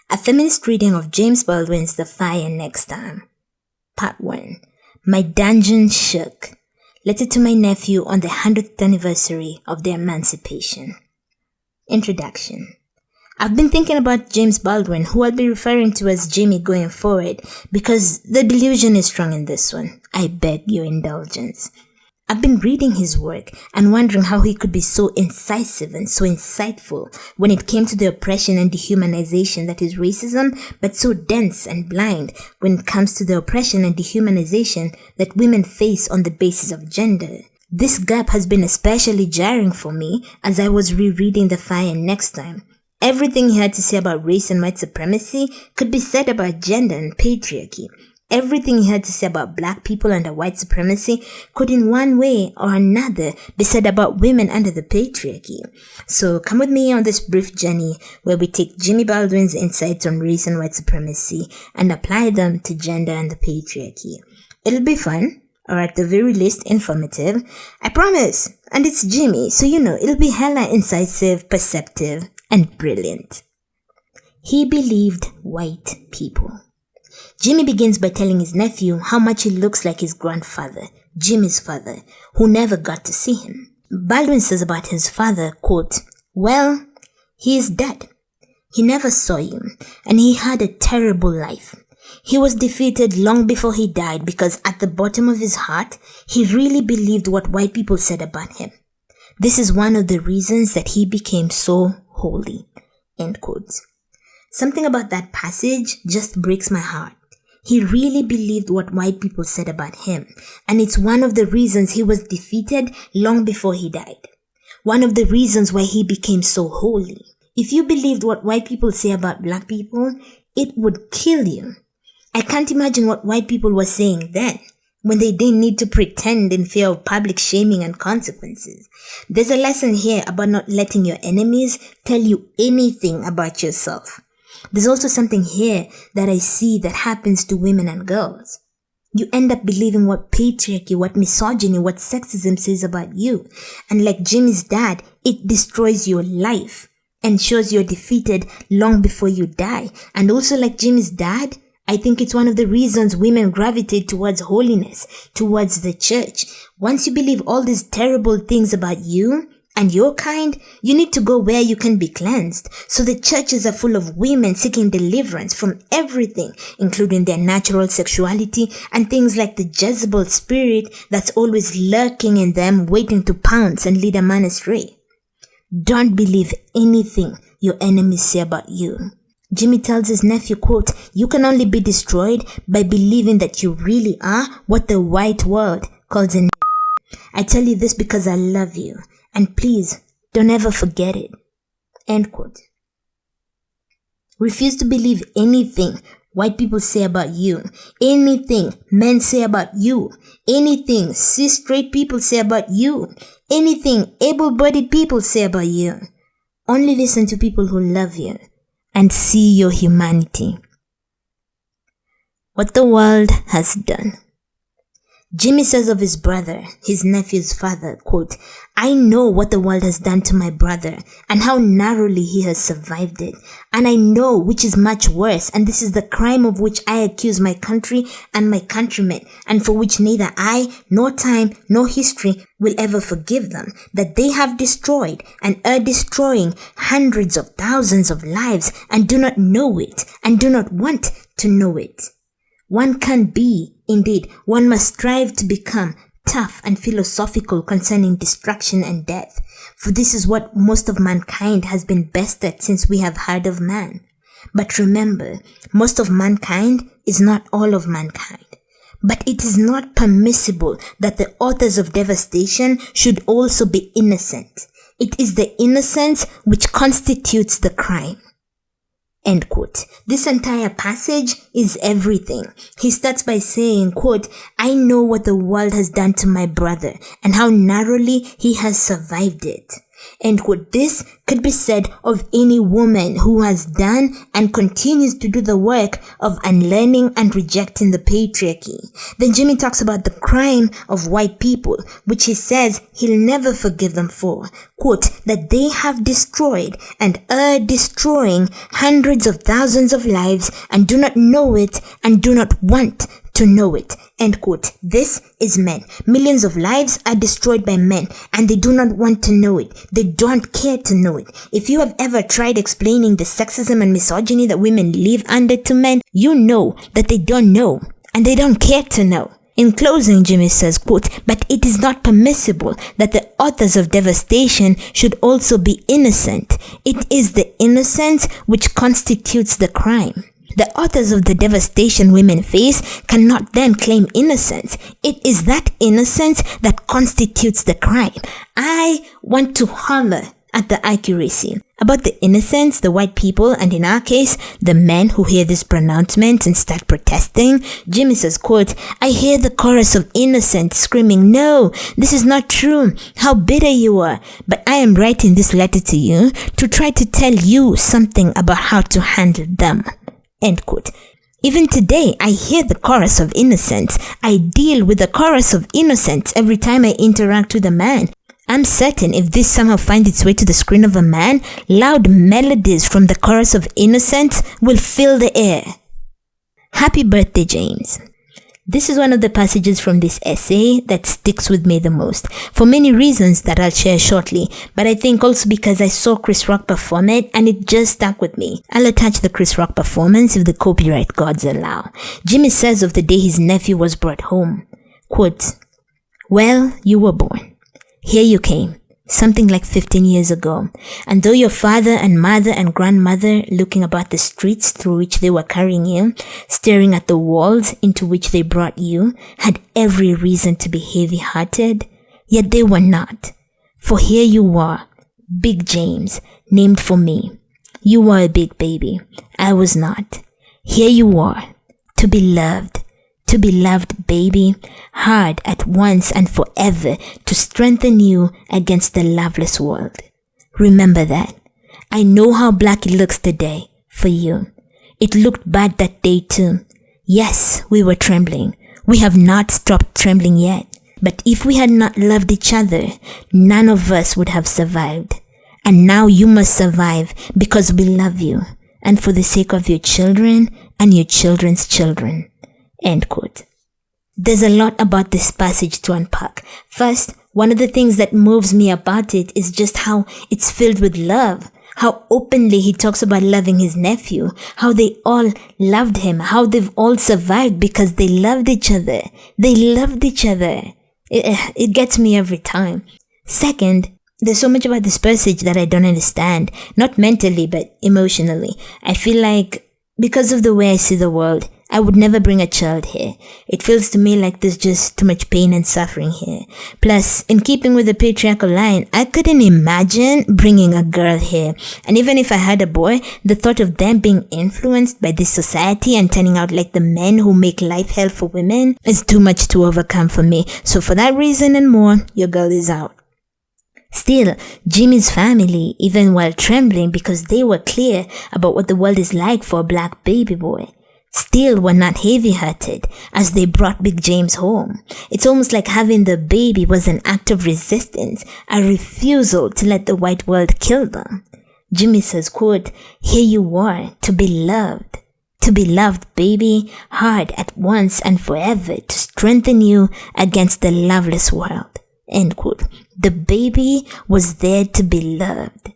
A feminist reading of James Baldwin's The Fire Next Time. Part 1. My dungeon shook. Letter to my nephew on the 100th anniversary of their emancipation. Introduction. I've been thinking about James Baldwin, who I'll be referring to as Jimmy going forward, because the delusion is strong in this one. I beg your indulgence. I've been reading his work and wondering how he could be so incisive and so insightful when it came to the oppression and dehumanization that is racism, but so dense and blind when it comes to the oppression and dehumanization that women face on the basis of gender. This gap has been especially jarring for me as I was rereading The Fire Next Time. Everything he had to say about race and white supremacy could be said about gender and patriarchy. Everything he had to say about black people under white supremacy could in one way or another be said about women under the patriarchy. So come with me on this brief journey where we take Jimmy Baldwin's insights on race and white supremacy and apply them to gender and the patriarchy. It'll be fun, or at the very least informative. I promise. And it's Jimmy, so it'll be hella incisive, perceptive, and brilliant. He believed white people. Jimmy begins by telling his nephew how much he looks like his grandfather, Jimmy's father, who never got to see him. Baldwin says about his father, quote, "Well, he is dead. He never saw you, and he had a terrible life. He was defeated long before he died because at the bottom of his heart, he really believed what white people said about him. This is one of the reasons that he became so holy." End quote. Something about that passage just breaks my heart. He really believed what white people said about him, and it's one of the reasons he was defeated long before he died. One of the reasons why he became so holy. If you believed what white people say about black people, it would kill you. I can't imagine what white people were saying then, when they didn't need to pretend in fear of public shaming and consequences. There's a lesson here about not letting your enemies tell you anything about yourself. There's also something here that I see that happens to women and girls. You end up believing what patriarchy, what misogyny, what sexism says about you. And like Jimmy's dad, it destroys your life, ensures you're defeated long before you die. And also like Jimmy's dad, I think it's one of the reasons women gravitate towards holiness, towards the church. Once you believe all these terrible things about you and your kind, you need to go where you can be cleansed. So the churches are full of women seeking deliverance from everything, including their natural sexuality and things like the Jezebel spirit that's always lurking in them, waiting to pounce and lead a man astray. Don't believe anything your enemies say about you. Jimmy tells his nephew, quote, "You can only be destroyed by believing that you really are what the white world calls an I tell you this because I love you, and please don't ever forget it." End quote. Refuse to believe anything white people say about you, anything men say about you, anything cis straight people say about you, anything able-bodied people say about you. Only listen to people who love you and see your humanity. What the world has done. Jimmy says of his brother, his nephew's father, quote, "I know what the world has done to my brother and how narrowly he has survived it. And I know which is much worse, and this is the crime of which I accuse my country and my countrymen, and for which neither I, nor time, nor history will ever forgive them, that they have destroyed and are destroying hundreds of thousands of lives and do not know it and do not want to know it. One can be, indeed, one must strive to become tough and philosophical concerning destruction and death, for this is what most of mankind has been best at since we have heard of man. But remember, most of mankind is not all of mankind. But it is not permissible that the authors of devastation should also be innocent. It is the innocence which constitutes the crime." End quote. This entire passage is everything. He starts by saying, quote, "I know what the world has done to my brother and how narrowly he has survived it." End quote. This could be said of any woman who has done and continues to do the work of unlearning and rejecting the patriarchy. Then Jimmy talks about the crime of white people, which he says he'll never forgive them for. Quote, that they have destroyed and are destroying hundreds of thousands of lives and do not know it and do not want to know it. End quote. This is men. Millions of lives are destroyed by men and they do not want to know it. They don't care to know it. If you have ever tried explaining the sexism and misogyny that women live under to men, you know that they don't know and they don't care to know. In closing, Jimmy says, quote, but it is not permissible that the authors of devastation should also be innocent. It is the innocence which constitutes the crime. The authors of the devastation women face cannot then claim innocence. It is that innocence that constitutes the crime. I want to holler at the accuracy. About the innocents, the white people, and in our case, the men who hear this pronouncement and start protesting, Jimmy says, quote, I hear the chorus of innocents screaming, no, this is not true. How bitter you are. But I am writing this letter to you to try to tell you something about how to handle them. End quote. Even today, I hear the chorus of innocence. I deal with the chorus of innocence every time I interact with a man. I'm certain if this somehow finds its way to the screen of a man, loud melodies from the chorus of innocence will fill the air. Happy birthday, James. This is one of the passages from this essay that sticks with me the most, for many reasons that I'll share shortly, but I think also because I saw Chris Rock perform it and it just stuck with me. I'll attach the Chris Rock performance if the copyright gods allow. Jimmy says of the day his nephew was brought home, quote, well, you were born. Here you came, something like 15 years ago, and though your father and mother and grandmother, looking about the streets through which they were carrying you, staring at the walls into which they brought you, had every reason to be heavy-hearted, yet they were not. For here you were, Big James, named for me. You were a big baby. I was not. Here you were, to be loved baby, hard at once and forever to strengthen you against the loveless world. Remember that. I know how black it looks today for you. It looked bad that day too. Yes, we were trembling. We have not stopped trembling yet. But if we had not loved each other, none of us would have survived. And now you must survive because we love you and for the sake of your children and your children's children. End quote. There's a lot about this passage to unpack. First, one of the things that moves me about it is just how it's filled with love. How openly he talks about loving his nephew. How they all loved him. How they've all survived because they loved each other. They loved each other. It gets me every time. Second, there's so much about this passage that I don't understand. Not mentally, but emotionally. I feel like because of the way I see the world, I would never bring a child here. It feels to me like there's just too much pain and suffering here. Plus, in keeping with the patriarchal line, I couldn't imagine bringing a girl here. And even if I had a boy, the thought of them being influenced by this society and turning out like the men who make life hell for women is too much to overcome for me. So for that reason and more, your girl is out. Still, Jimmy's family, even while trembling because they were clear about what the world is like for a black baby boy, still were not heavy-hearted as they brought Big James home. It's almost like having the baby was an act of resistance, a refusal to let the white world kill them. Jimmy says, quote, here you were, to be loved baby, hard at once and forever to strengthen you against the loveless world. End quote. The baby was there to be loved,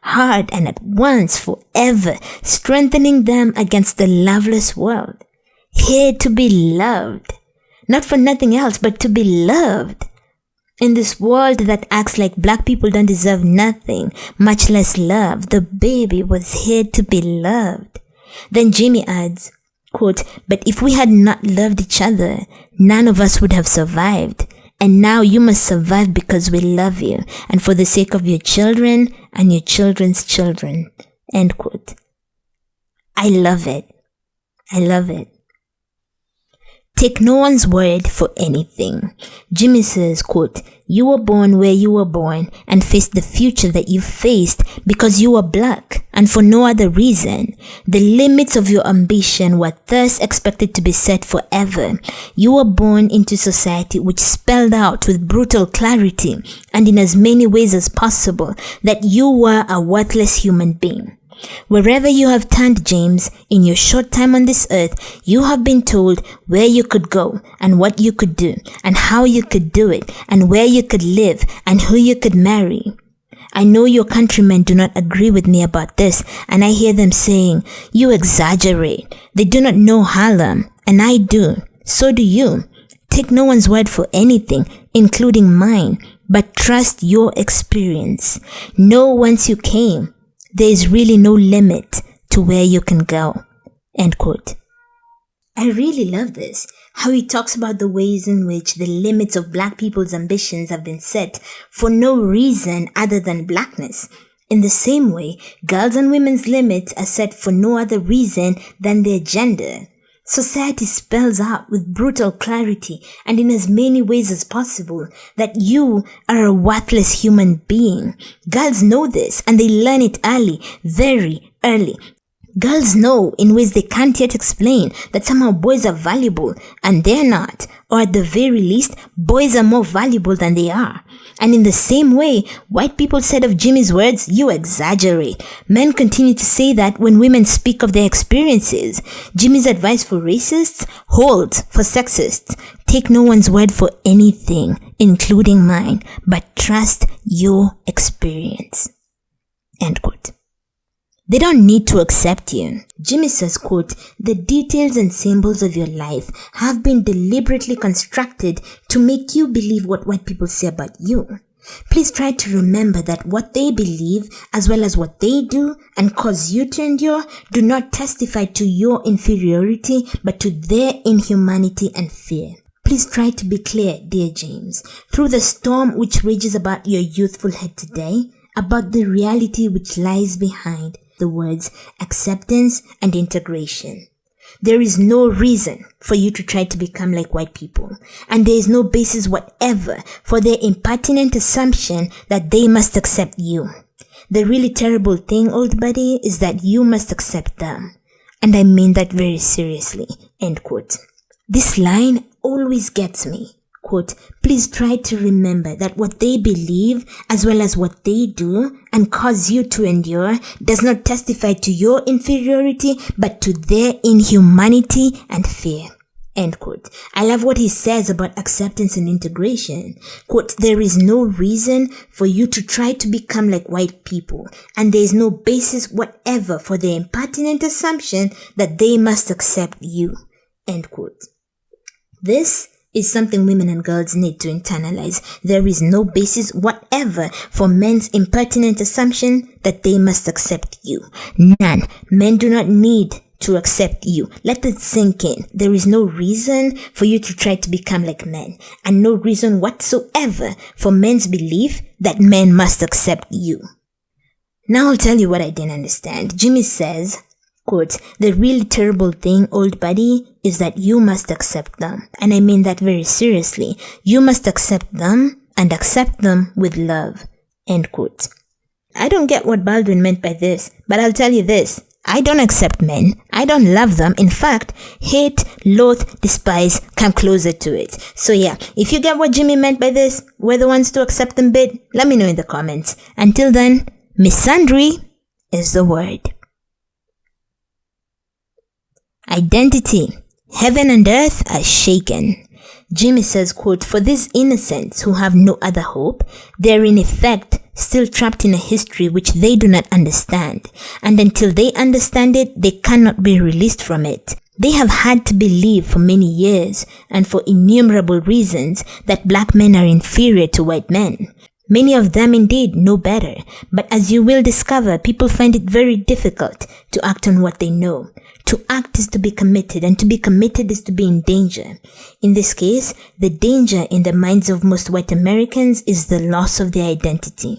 hard and at once forever, strengthening them against the loveless world. Here to be loved, not for nothing else, but to be loved. In this world that acts like black people don't deserve nothing, much less love, the baby was here to be loved. Then Jimmy adds, quote, but if we had not loved each other, none of us would have survived. And now you must survive because we love you and for the sake of your children and your children's children. End quote. I love it. Take no one's word for anything. Jimmy says, quote, "You were born where you were born and faced the future that you faced because you were black and for no other reason. The limits of your ambition were thus expected to be set forever. You were born into society which spelled out with brutal clarity and in as many ways as possible that you were a worthless human being. Wherever you have turned, James, in your short time on this earth, you have been told where you could go and what you could do and how you could do it and where you could live and who you could marry. I know your countrymen do not agree with me about this, and I hear them saying, 'You exaggerate. They do not know Harlem,' and I do. So do you. Take no one's word for anything, including mine, but trust your experience. Know whence you came. There is really no limit to where you can go." End quote. I really love this, how he talks about the ways in which the limits of black people's ambitions have been set for no reason other than blackness. In the same way, girls' and women's limits are set for no other reason than their gender. Society spells out with brutal clarity and in as many ways as possible that you are a worthless human being. Girls know this and they learn it early, very early. Girls know in ways they can't yet explain that somehow boys are valuable and they're not, or at the very least, boys are more valuable than they are. And in the same way, white people said of Jimmy's words, "You exaggerate." Men continue to say that when women speak of their experiences. Jimmy's advice for racists holds for sexists. Take no one's word for anything, including mine, but trust your experience. End quote. They don't need to accept you. Jimmy says, quote, "The details and symbols of your life have been deliberately constructed to make you believe what white people say about you. Please try to remember that what they believe, as well as what they do and cause you to endure, do not testify to your inferiority, but to their inhumanity and fear. Please try to be clear, dear James, through the storm which rages about your youthful head today, about the reality which lies behind the words acceptance and integration. There is no reason for you to try to become like white people, and there is no basis whatever for their impertinent assumption that they must accept you. The really terrible thing, old buddy, is that you must accept them. And I mean that very seriously." End quote. This line always gets me. Quote, "Please try to remember that what they believe, as well as what they do, and cause you to endure, does not testify to your inferiority, but to their inhumanity and fear." End quote. I love what he says about acceptance and integration. Quote, "There is no reason for you to try to become like white people, and there is no basis whatever for the impertinent assumption that they must accept you." End quote. This is something women and girls need to internalize. There is no basis whatever for men's impertinent assumption that they must accept you. None. Men do not need to accept you. Let it sink in. There is no reason for you to try to become like men, and no reason whatsoever for men's belief that men must accept you. Now I'll tell you what I didn't understand. Jimmy says, quote, "The really terrible thing, old buddy, is that you must accept them." And I mean that very seriously. You must accept them and accept them with love. End quote. I don't get what Baldwin meant by this, but I'll tell you this. I don't accept men. I don't love them. In fact, hate, loathe, despise, come closer to it. So yeah, if you get what Jimmy meant by this, we're the ones to accept them bit, let me know in the comments. Until then, misandry is the word. Identity. Heaven and earth are shaken. Jimmy says, quote, "For these innocents who have no other hope, they're in effect still trapped in a history which they do not understand. And until they understand it, they cannot be released from it. They have had to believe for many years, and for innumerable reasons, that black men are inferior to white men. Many of them indeed know better, but as you will discover, people find it very difficult to act on what they know. To act is to be committed, and to be committed is to be in danger. In this case, the danger in the minds of most white Americans is the loss of their identity.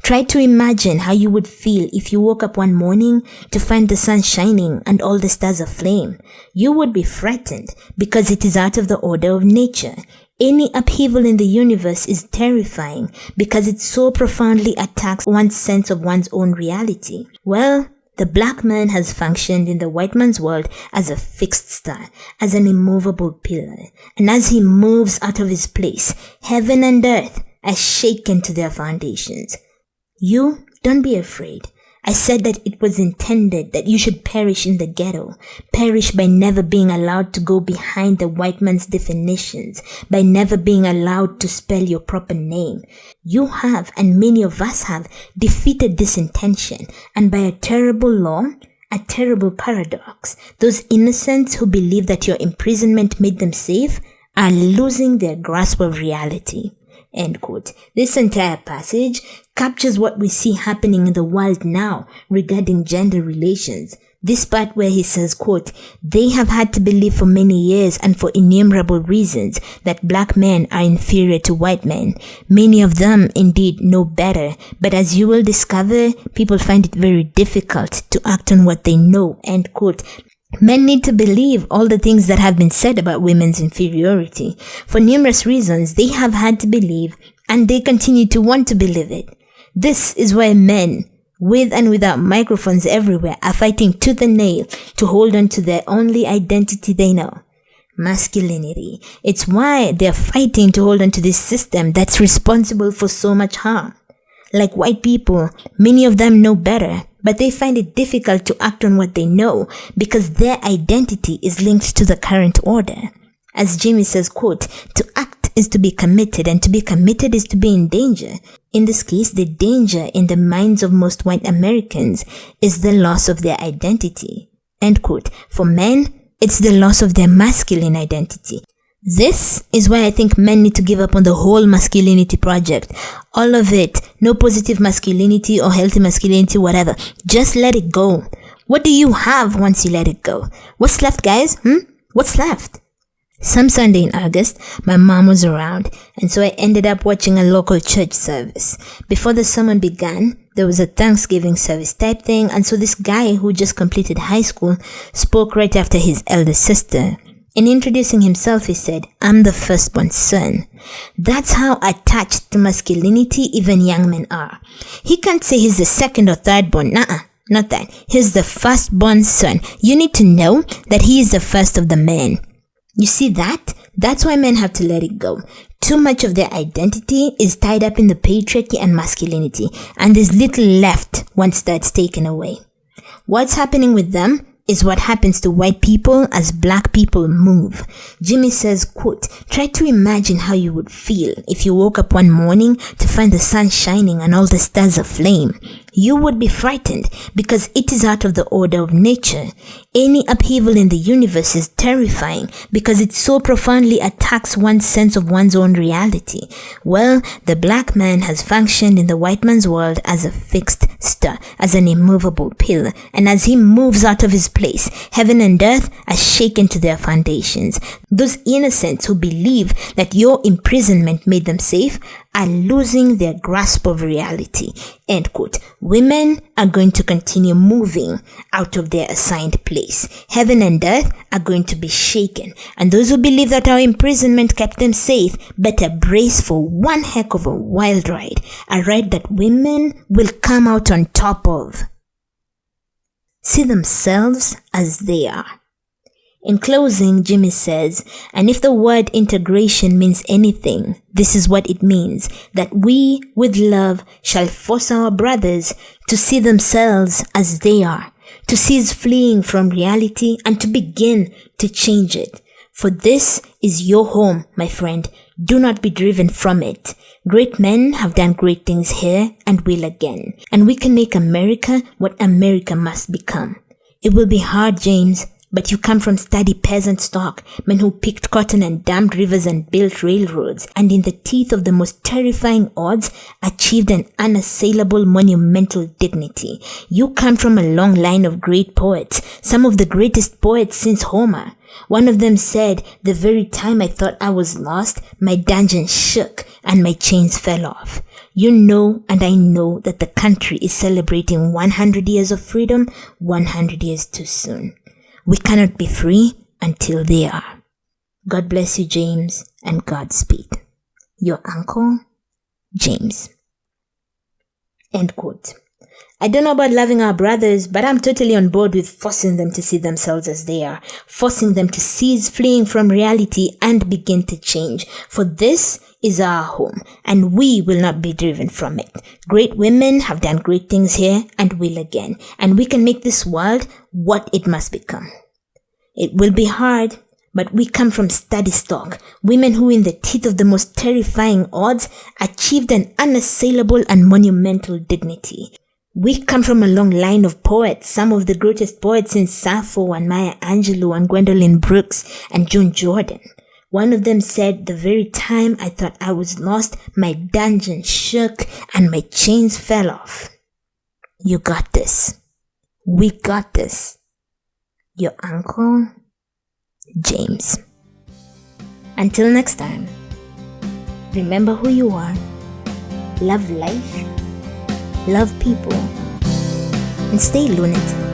Try to imagine how you would feel if you woke up one morning to find the sun shining and all the stars aflame. You would be frightened because it is out of the order of nature. Any upheaval in the universe is terrifying because it so profoundly attacks one's sense of one's own reality. Well, the black man has functioned in the white man's world as a fixed star, as an immovable pillar. And as he moves out of his place, heaven and earth are shaken to their foundations. You, don't be afraid. I said that it was intended that you should perish in the ghetto, perish by never being allowed to go behind the white man's definitions, by never being allowed to spell your proper name. You have, and many of us have, defeated this intention, and by a terrible law, a terrible paradox, those innocents who believe that your imprisonment made them safe are losing their grasp of reality. End quote. This entire passage captures what we see happening in the world now regarding gender relations. This part where he says, quote, they have had to believe for many years and for innumerable reasons that black men are inferior to white men. Many of them indeed know better, but as you will discover, people find it very difficult to act on what they know. End quote. Men need to believe all the things that have been said about women's inferiority. For numerous reasons, they have had to believe, and they continue to want to believe it. This is why men, with and without microphones everywhere, are fighting tooth and nail to hold on to their only identity they know: masculinity. It's why they're fighting to hold on to this system that's responsible for so much harm. Like white people, many of them know better, but they find it difficult to act on what they know because their identity is linked to the current order. As Jimmy says, quote, to act is to be committed, and to be committed is to be in danger. In this case, the danger in the minds of most white Americans is the loss of their identity. End quote. For men, it's the loss of their masculine identity. This is why I think men need to give up on the whole masculinity project. All of it. No positive masculinity or healthy masculinity, whatever. Just let it go. What do you have once you let it go? What's left, guys? What's left? Some Sunday in August, my mom was around, and so I ended up watching a local church service. Before the sermon began, there was a Thanksgiving service type thing, and so this guy who just completed high school spoke right after his elder sister. In introducing himself, he said, I'm the firstborn son. That's how attached to masculinity even young men are. He can't say he's the second or thirdborn. Not that. He's the firstborn son. You need to know that he is the first of the men. You see that? That's why men have to let it go. Too much of their identity is tied up in the patriarchy and masculinity, and there's little left once that's taken away. What's happening with them is what happens to white people as black people move. Jimmy says, quote, try to imagine how you would feel if you woke up one morning to find the sun shining and all the stars aflame. You would be frightened because it is out of the order of nature. Any upheaval in the universe is terrifying because it so profoundly attacks one's sense of one's own reality. Well, the black man has functioned in the white man's world as a fixed star, as an immovable pillar, and as he moves out of his place, heaven and earth are shaken to their foundations. Those innocents who believe that your imprisonment made them safe are losing their grasp of reality. End quote. Women are going to continue moving out of their assigned place. Heaven and earth are going to be shaken. And those who believe that our imprisonment kept them safe better brace for one heck of a wild ride. A ride that women will come out on top of. See themselves as they are. In closing, Jimmy says, and if the word integration means anything, this is what it means, that we, with love, shall force our brothers to see themselves as they are, to cease fleeing from reality and to begin to change it. For this is your home, my friend. Do not be driven from it. Great men have done great things here and will again. And we can make America what America must become. It will be hard, James. But you come from sturdy peasant stock, men who picked cotton and dammed rivers and built railroads, and in the teeth of the most terrifying odds, achieved an unassailable monumental dignity. You come from a long line of great poets, some of the greatest poets since Homer. One of them said, the very time I thought I was lost, my dungeon shook and my chains fell off. You know and I know that the country is celebrating 100 years of freedom 100 years too soon. We cannot be free until they are. God bless you, James, and Godspeed. Your uncle, James. End quote. I don't know about loving our brothers, but I'm totally on board with forcing them to see themselves as they are, forcing them to cease fleeing from reality and begin to change. For this is our home, and we will not be driven from it. Great women have done great things here and will again, and we can make this world what it must become. It will be hard, but we come from steady stock, women who in the teeth of the most terrifying odds achieved an unassailable and monumental dignity. We come from a long line of poets, some of the greatest poets since Sappho and Maya Angelou and Gwendolyn Brooks and Joan Jordan. One of them said, "The very time I thought I was lost, my dungeon shook and my chains fell off." You got this. We got this. Your uncle, James. Until next time, remember who you are, love life, love people, and stay lunatic.